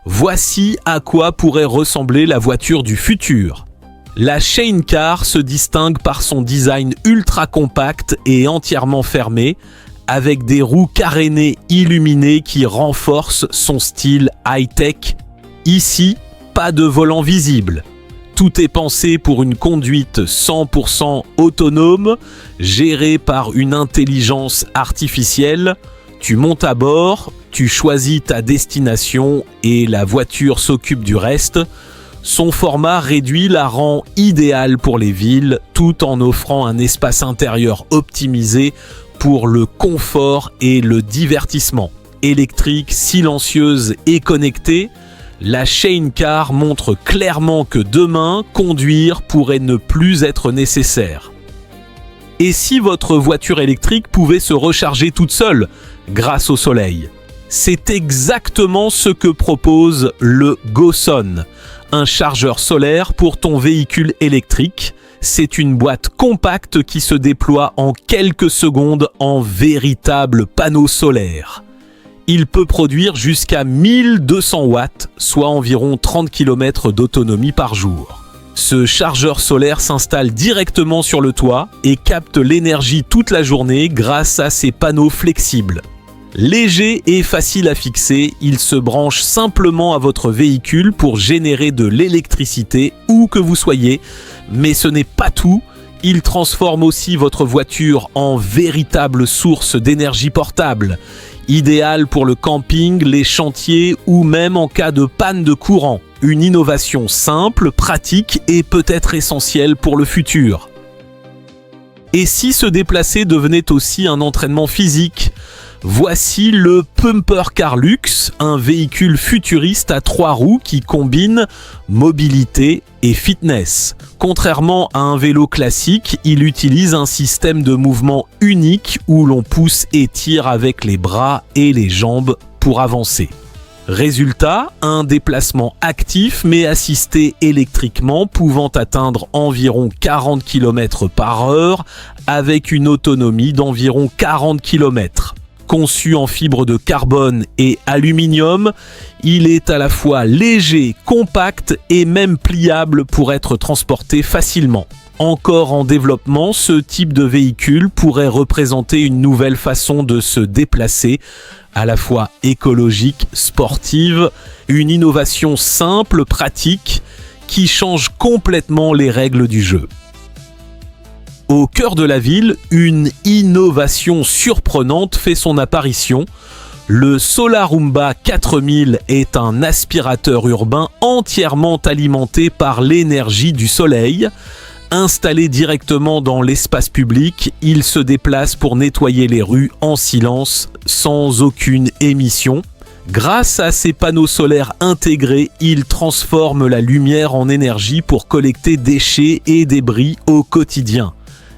Voici à quoi pourrait ressembler la voiture du futur. La Shane Car se distingue par son design ultra compact et entièrement fermé, avec des roues carénées illuminées qui renforcent son style high-tech. Ici, pas de volant visible. Tout est pensé pour une conduite 100% autonome, gérée par une intelligence artificielle. Tu montes à bord, tu choisis ta destination et la voiture s'occupe du reste. Son format réduit la rend idéal pour les villes, tout en offrant un espace intérieur optimisé pour le confort et le divertissement. Électrique, silencieuse et connectée, la Shane Car montre clairement que demain, conduire pourrait ne plus être nécessaire. Et si votre voiture électrique pouvait se recharger toute seule grâce au soleil? C'est exactement ce que propose le GoSun, un chargeur solaire pour ton véhicule électrique. C'est une boîte compacte qui se déploie en quelques secondes en véritable panneau solaire. Il peut produire jusqu'à 1200 watts, soit environ 30 km d'autonomie par jour. Ce chargeur solaire s'installe directement sur le toit et capte l'énergie toute la journée grâce à ses panneaux flexibles. Léger et facile à fixer, il se branche simplement à votre véhicule pour générer de l'électricité où que vous soyez. Mais ce n'est pas tout, il transforme aussi votre voiture en véritable source d'énergie portable, idéal pour le camping, les chantiers ou même en cas de panne de courant. Une innovation simple, pratique et peut-être essentielle pour le futur. Et si se déplacer devenait aussi un entraînement physique ? Voici le Pumper Car Luxe, un véhicule futuriste à 3 roues qui combine mobilité et fitness. Contrairement à un vélo classique, il utilise un système de mouvement unique où l'on pousse et tire avec les bras et les jambes pour avancer. Résultat, un déplacement actif mais assisté électriquement pouvant atteindre environ 40 km/h avec une autonomie d'environ 40 km. Conçu en fibre de carbone et aluminium, il est à la fois léger, compact et même pliable pour être transporté facilement. Encore en développement, ce type de véhicule pourrait représenter une nouvelle façon de se déplacer, à la fois écologique, sportive, une innovation simple, pratique, qui change complètement les règles du jeu. Au cœur de la ville, une innovation surprenante fait son apparition. Le Solarumba 4000 est un aspirateur urbain entièrement alimenté par l'énergie du soleil. Installé directement dans l'espace public, il se déplace pour nettoyer les rues en silence, sans aucune émission. Grâce à ses panneaux solaires intégrés, il transforme la lumière en énergie pour collecter déchets et débris au quotidien.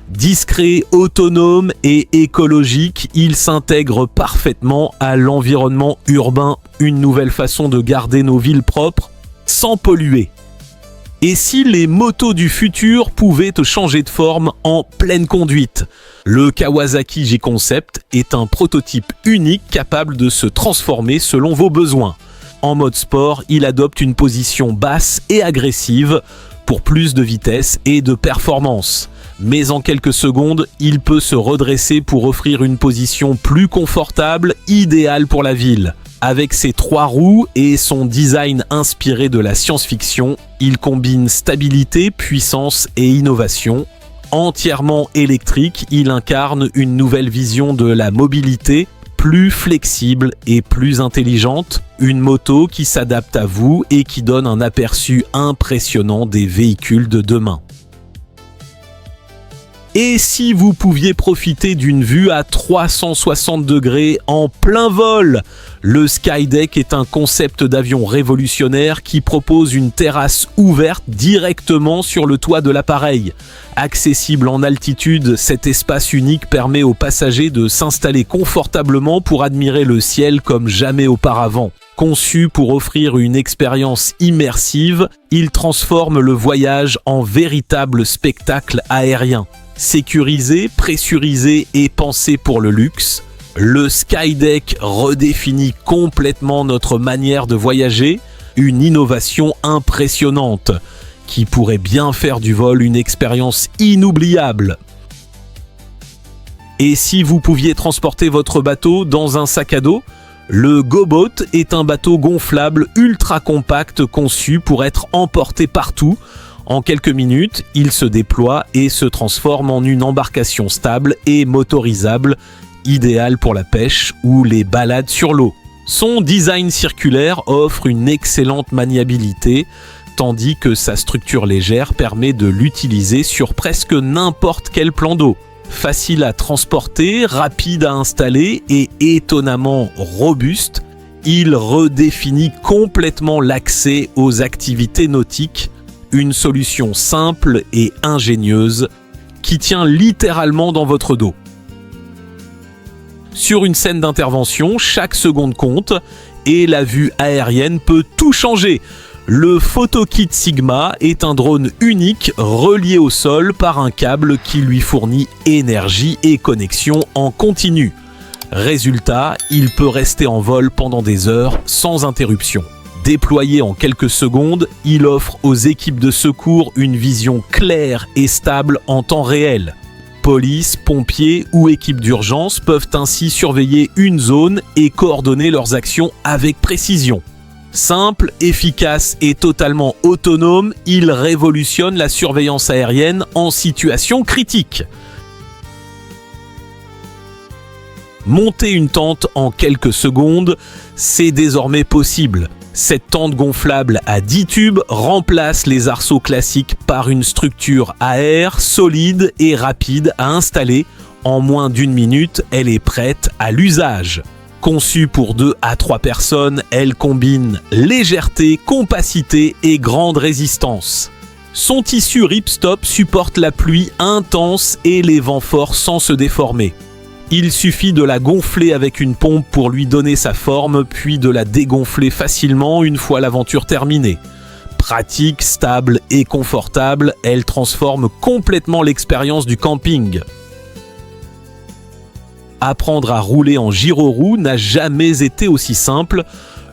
Discret, autonome et écologique, il s'intègre parfaitement à l'environnement urbain, une nouvelle façon de garder nos villes propres sans polluer. Et si les motos du futur pouvaient te changer de forme en pleine conduite? Le Kawasaki J-Concept est un prototype unique capable de se transformer selon vos besoins. En mode sport, il adopte une position basse et agressive pour plus de vitesse et de performance. Mais en quelques secondes, il peut se redresser pour offrir une position plus confortable, idéale pour la ville. Avec ses 3 roues et son design inspiré de la science-fiction, il combine stabilité, puissance et innovation. Entièrement électrique, il incarne une nouvelle vision de la mobilité, plus flexible et plus intelligente. Une moto qui s'adapte à vous et qui donne un aperçu impressionnant des véhicules de demain. Et si vous pouviez profiter d'une vue à 360 degrés en plein vol? Le Skydeck est un concept d'avion révolutionnaire qui propose une terrasse ouverte directement sur le toit de l'appareil. Accessible en altitude, cet espace unique permet aux passagers de s'installer confortablement pour admirer le ciel comme jamais auparavant. Conçu pour offrir une expérience immersive, il transforme le voyage en véritable spectacle aérien. Sécurisé, pressurisé et pensé pour le luxe, le Skydeck redéfinit complètement notre manière de voyager, une innovation impressionnante qui pourrait bien faire du vol une expérience inoubliable. Et si vous pouviez transporter votre bateau dans un sac à dos? Le GoBoat est un bateau gonflable ultra compact conçu pour être emporté partout. En quelques minutes, il se déploie et se transforme en une embarcation stable et motorisable, idéale pour la pêche ou les balades sur l'eau. Son design circulaire offre une excellente maniabilité, tandis que sa structure légère permet de l'utiliser sur presque n'importe quel plan d'eau. Facile à transporter, rapide à installer et étonnamment robuste, il redéfinit complètement l'accès aux activités nautiques, une solution simple et ingénieuse qui tient littéralement dans votre dos. Sur une scène d'intervention, chaque seconde compte et la vue aérienne peut tout changer. Le PhotoKit Sigma est un drone unique relié au sol par un câble qui lui fournit énergie et connexion en continu. Résultat, il peut rester en vol pendant des heures sans interruption. Déployé en quelques secondes, il offre aux équipes de secours une vision claire et stable en temps réel. Police, pompiers ou équipes d'urgence peuvent ainsi surveiller une zone et coordonner leurs actions avec précision. Simple, efficace et totalement autonome, il révolutionne la surveillance aérienne en situation critique. Monter une tente en quelques secondes, c'est désormais possible. Cette tente gonflable à 10 tubes remplace les arceaux classiques par une structure à air solide et rapide à installer. En moins d'1 minute, elle est prête à l'usage. Conçue pour 2 à 3 personnes, elle combine légèreté, compacité et grande résistance. Son tissu ripstop supporte la pluie intense et les vents forts sans se déformer. Il suffit de la gonfler avec une pompe pour lui donner sa forme, puis de la dégonfler facilement une fois l'aventure terminée. Pratique, stable et confortable, elle transforme complètement l'expérience du camping. Apprendre à rouler en gyroroue n'a jamais été aussi simple.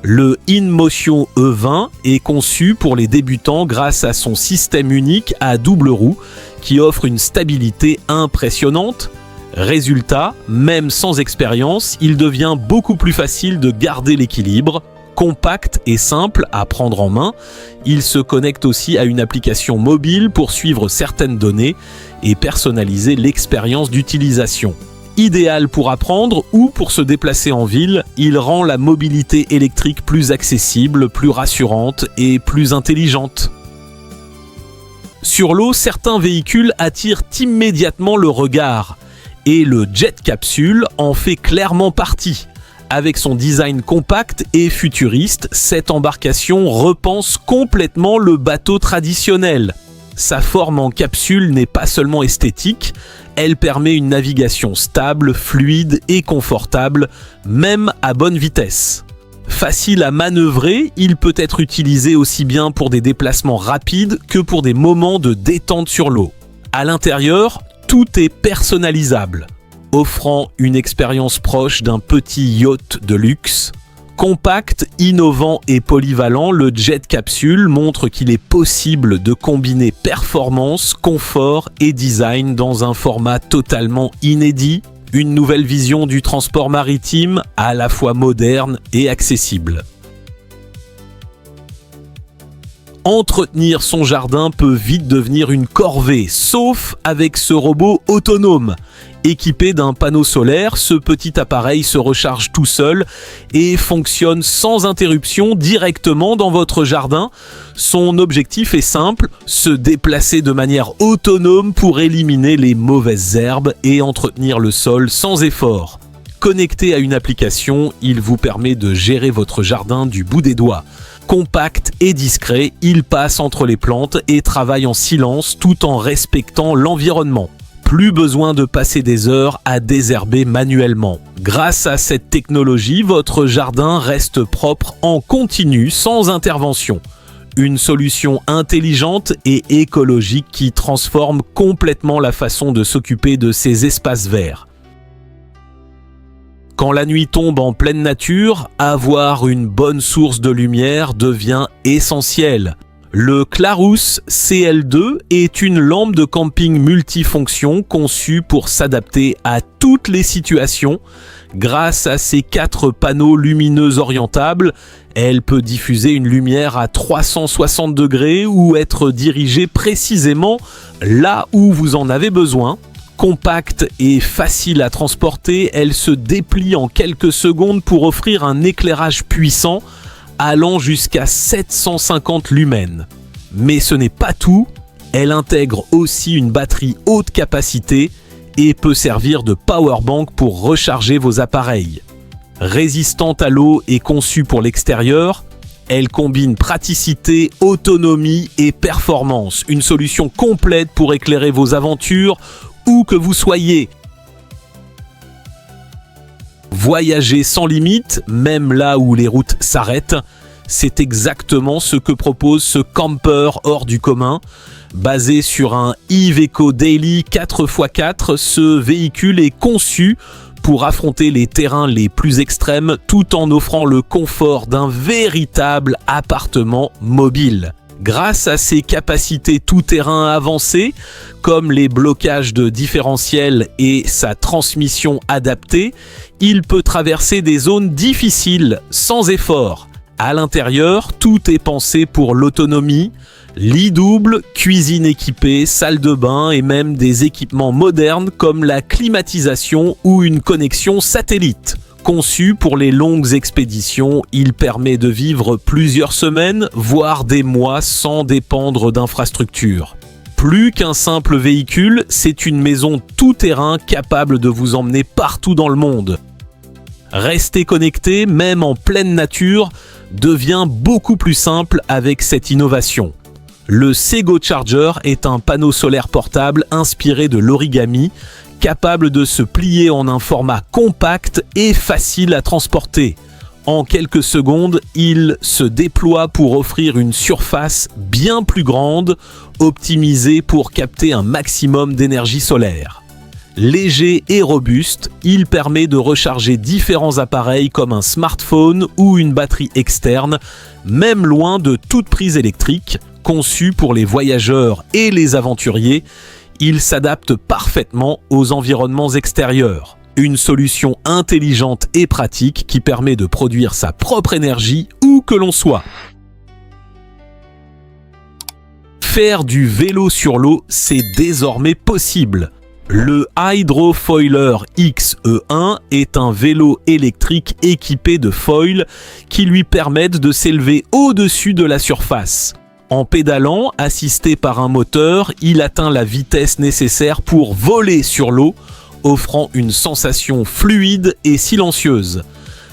Le InMotion E20 est conçu pour les débutants grâce à son système unique à double roue qui offre une stabilité impressionnante. Résultat, même sans expérience, il devient beaucoup plus facile de garder l'équilibre. Compact et simple à prendre en main, il se connecte aussi à une application mobile pour suivre certaines données et personnaliser l'expérience d'utilisation. Idéal pour apprendre ou pour se déplacer en ville, il rend la mobilité électrique plus accessible, plus rassurante et plus intelligente. Sur l'eau, certains véhicules attirent immédiatement le regard. Et le Jet Capsule en fait clairement partie. Avec son design compact et futuriste, cette embarcation repense complètement le bateau traditionnel. Sa forme en capsule n'est pas seulement esthétique, elle permet une navigation stable, fluide et confortable, même à bonne vitesse. Facile à manœuvrer, il peut être utilisé aussi bien pour des déplacements rapides que pour des moments de détente sur l'eau. À l'intérieur, tout est personnalisable, offrant une expérience proche d'un petit yacht de luxe. Compact, innovant et polyvalent, le Jet Capsule montre qu'il est possible de combiner performance, confort et design dans un format totalement inédit, une nouvelle vision du transport maritime à la fois moderne et accessible. Entretenir son jardin peut vite devenir une corvée, sauf avec ce robot autonome. Équipé d'un panneau solaire, ce petit appareil se recharge tout seul et fonctionne sans interruption directement dans votre jardin. Son objectif est simple, se déplacer de manière autonome pour éliminer les mauvaises herbes et entretenir le sol sans effort. Connecté à une application, il vous permet de gérer votre jardin du bout des doigts. Compact et discret, il passe entre les plantes et travaille en silence tout en respectant l'environnement. Plus besoin de passer des heures à désherber manuellement. Grâce à cette technologie, votre jardin reste propre en continu sans intervention. Une solution intelligente et écologique qui transforme complètement la façon de s'occuper de ces espaces verts. Quand la nuit tombe en pleine nature, avoir une bonne source de lumière devient essentiel. Le Clarus CL2 est une lampe de camping multifonction conçue pour s'adapter à toutes les situations. Grâce à ses 4 panneaux lumineux orientables, elle peut diffuser une lumière à 360 degrés ou être dirigée précisément là où vous en avez besoin. Compacte et facile à transporter, elle se déplie en quelques secondes pour offrir un éclairage puissant allant jusqu'à 750 lumens. Mais ce n'est pas tout, elle intègre aussi une batterie haute capacité et peut servir de powerbank pour recharger vos appareils. Résistante à l'eau et conçue pour l'extérieur, elle combine praticité, autonomie et performance, une solution complète pour éclairer vos aventures où que vous soyez. Voyager sans limite, même là où les routes s'arrêtent, c'est exactement ce que propose ce camper hors du commun. Basé sur un Iveco Daily 4x4, ce véhicule est conçu pour affronter les terrains les plus extrêmes tout en offrant le confort d'un véritable appartement mobile. Grâce à ses capacités tout-terrain avancées, comme les blocages de différentiel et sa transmission adaptée, il peut traverser des zones difficiles sans effort. À l'intérieur, tout est pensé pour l'autonomie. Lit double, cuisine équipée, salle de bain et même des équipements modernes comme la climatisation ou une connexion satellite. Conçu pour les longues expéditions, il permet de vivre plusieurs semaines, voire des mois sans dépendre d'infrastructures. Plus qu'un simple véhicule, c'est une maison tout-terrain capable de vous emmener partout dans le monde. Rester connecté, même en pleine nature, devient beaucoup plus simple avec cette innovation. Le Sego Charger est un panneau solaire portable inspiré de l'origami, capable de se plier en un format compact et facile à transporter. En quelques secondes, il se déploie pour offrir une surface bien plus grande, optimisée pour capter un maximum d'énergie solaire. Léger et robuste, il permet de recharger différents appareils comme un smartphone ou une batterie externe, même loin de toute prise électrique. Conçu pour les voyageurs et les aventuriers, il s'adapte parfaitement aux environnements extérieurs. Une solution intelligente et pratique qui permet de produire sa propre énergie où que l'on soit. Faire du vélo sur l'eau, c'est désormais possible. Le Hydrofoiler XE1 est un vélo électrique équipé de foils qui lui permettent de s'élever au-dessus de la surface. En pédalant, assisté par un moteur, il atteint la vitesse nécessaire pour voler sur l'eau, offrant une sensation fluide et silencieuse.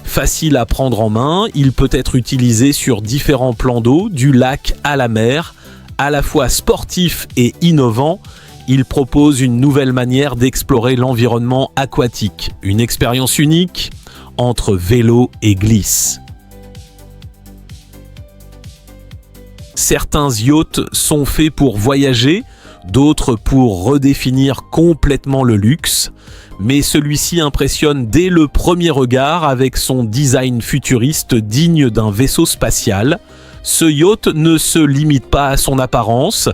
Facile à prendre en main, il peut être utilisé sur différents plans d'eau, du lac à la mer. À la fois sportif et innovant, il propose une nouvelle manière d'explorer l'environnement aquatique. Une expérience unique entre vélo et glisse. Certains yachts sont faits pour voyager, d'autres pour redéfinir complètement le luxe. Mais celui-ci impressionne dès le premier regard avec son design futuriste digne d'un vaisseau spatial. Ce yacht ne se limite pas à son apparence.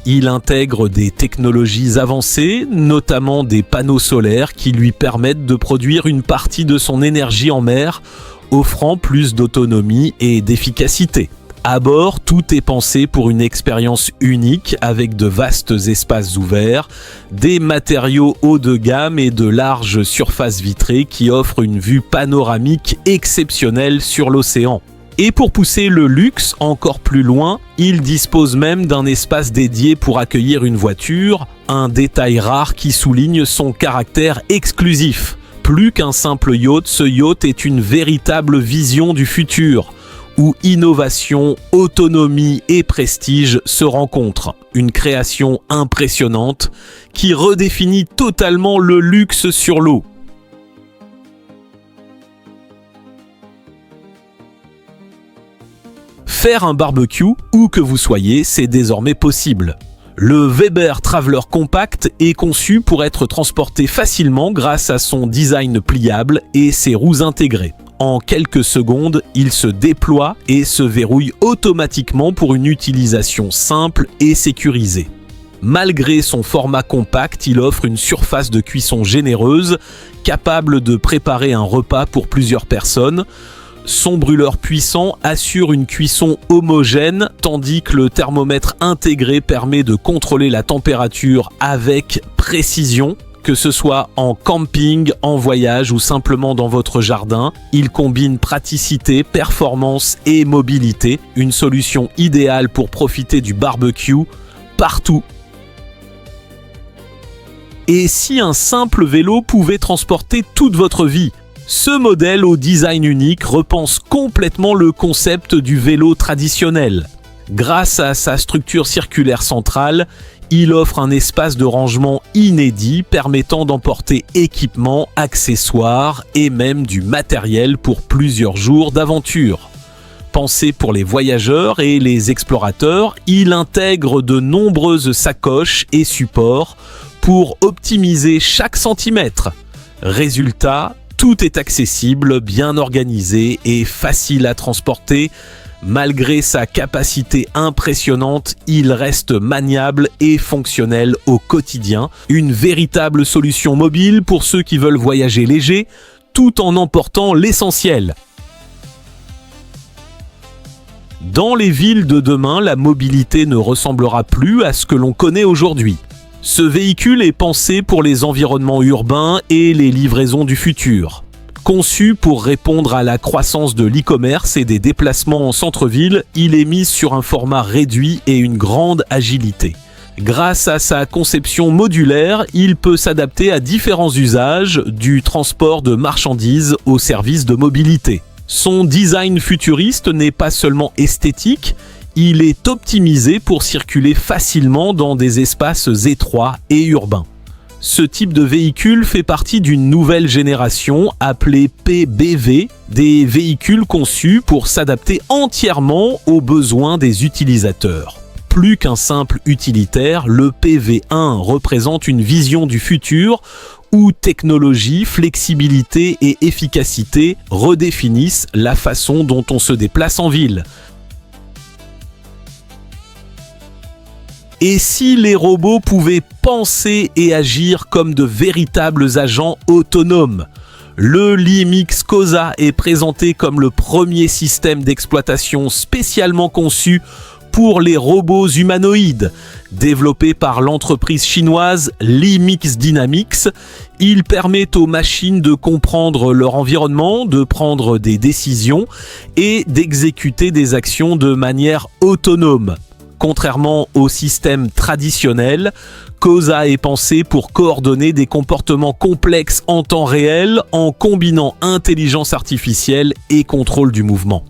Il intègre des technologies avancées, notamment des panneaux solaires qui lui permettent de produire une partie de son énergie en mer, offrant plus d'autonomie et d'efficacité. À bord, tout est pensé pour une expérience unique avec de vastes espaces ouverts, des matériaux haut de gamme et de larges surfaces vitrées qui offrent une vue panoramique exceptionnelle sur l'océan. Et pour pousser le luxe encore plus loin, il dispose même d'un espace dédié pour accueillir une voiture, un détail rare qui souligne son caractère exclusif. Plus qu'un simple yacht, ce yacht est une véritable vision du futur, où innovation, autonomie et prestige se rencontrent. Une création impressionnante qui redéfinit totalement le luxe sur l'eau. Faire un barbecue, où que vous soyez, c'est désormais possible. Le Weber Traveler Compact est conçu pour être transporté facilement grâce à son design pliable et ses roues intégrées. En quelques secondes, il se déploie et se verrouille automatiquement pour une utilisation simple et sécurisée. Malgré son format compact, il offre une surface de cuisson généreuse, capable de préparer un repas pour plusieurs personnes. Son brûleur puissant assure une cuisson homogène, tandis que le thermomètre intégré permet de contrôler la température avec précision. Que ce soit en camping, en voyage ou simplement dans votre jardin, il combine praticité, performance et mobilité, une solution idéale pour profiter du barbecue partout. Et si un simple vélo pouvait transporter toute votre vie ? Ce modèle au design unique repense complètement le concept du vélo traditionnel. Grâce à sa structure circulaire centrale, il offre un espace de rangement inédit permettant d'emporter équipements, accessoires et même du matériel pour plusieurs jours d'aventure. Pensé pour les voyageurs et les explorateurs, il intègre de nombreuses sacoches et supports pour optimiser chaque centimètre. Résultat, tout est accessible, bien organisé et facile à transporter. Malgré sa capacité impressionnante, il reste maniable et fonctionnel au quotidien. Une véritable solution mobile pour ceux qui veulent voyager léger, tout en emportant l'essentiel. Dans les villes de demain, la mobilité ne ressemblera plus à ce que l'on connaît aujourd'hui. Ce véhicule est pensé pour les environnements urbains et les livraisons du futur. Conçu pour répondre à la croissance de l'e-commerce et des déplacements en centre-ville, il est mis sur un format réduit et une grande agilité. Grâce à sa conception modulaire, il peut s'adapter à différents usages, du transport de marchandises aux services de mobilité. Son design futuriste n'est pas seulement esthétique, il est optimisé pour circuler facilement dans des espaces étroits et urbains. Ce type de véhicule fait partie d'une nouvelle génération appelée PBV, des véhicules conçus pour s'adapter entièrement aux besoins des utilisateurs. Plus qu'un simple utilitaire, le PV1 représente une vision du futur où technologie, flexibilité et efficacité redéfinissent la façon dont on se déplace en ville. Et si les robots pouvaient penser et agir comme de véritables agents autonomes ? Le LiMix Cosa est présenté comme le premier système d'exploitation spécialement conçu pour les robots humanoïdes. Développé par l'entreprise chinoise LiMix Dynamics, il permet aux machines de comprendre leur environnement, de prendre des décisions et d'exécuter des actions de manière autonome. Contrairement au système traditionnel, Cosa est pensé pour coordonner des comportements complexes en temps réel en combinant intelligence artificielle et contrôle du mouvement.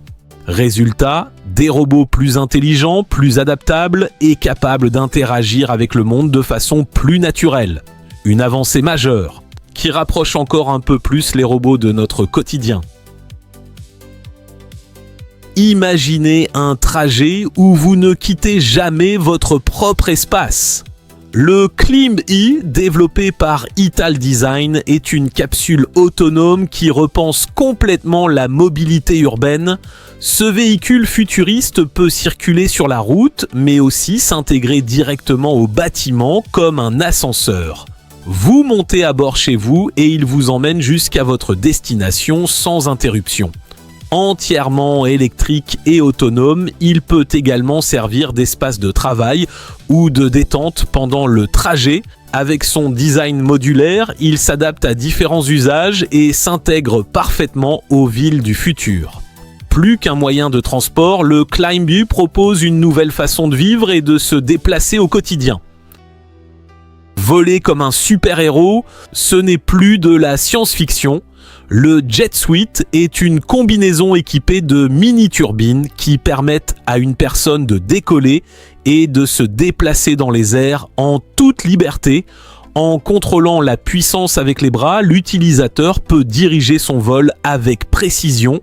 Résultat, des robots plus intelligents, plus adaptables et capables d'interagir avec le monde de façon plus naturelle. Une avancée majeure qui rapproche encore un peu plus les robots de notre quotidien. Imaginez un trajet où vous ne quittez jamais votre propre espace. Le Clim-E, développé par Ital Design, est une capsule autonome qui repense complètement la mobilité urbaine. Ce véhicule futuriste peut circuler sur la route, mais aussi s'intégrer directement au bâtiment comme un ascenseur. Vous montez à bord chez vous et il vous emmène jusqu'à votre destination sans interruption. Entièrement électrique et autonome, il peut également servir d'espace de travail ou de détente pendant le trajet. Avec son design modulaire, il s'adapte à différents usages et s'intègre parfaitement aux villes du futur. Plus qu'un moyen de transport, le Climbu propose une nouvelle façon de vivre et de se déplacer au quotidien. Voler comme un super-héros, ce n'est plus de la science-fiction. Le Jet Suite est une combinaison équipée de mini-turbines qui permettent à une personne de décoller et de se déplacer dans les airs en toute liberté. En contrôlant la puissance avec les bras, l'utilisateur peut diriger son vol avec précision,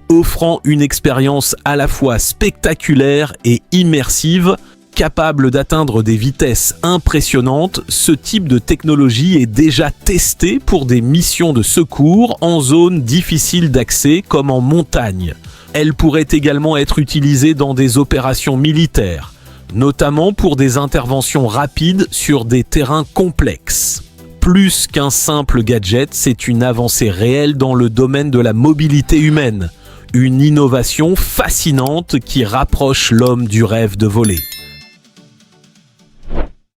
offrant une expérience à la fois spectaculaire et immersive. Capable d'atteindre des vitesses impressionnantes, ce type de technologie est déjà testé pour des missions de secours en zone difficile d'accès comme en montagne. Elle pourrait également être utilisée dans des opérations militaires, notamment pour des interventions rapides sur des terrains complexes. Plus qu'un simple gadget, c'est une avancée réelle dans le domaine de la mobilité humaine, une innovation fascinante qui rapproche l'homme du rêve de voler.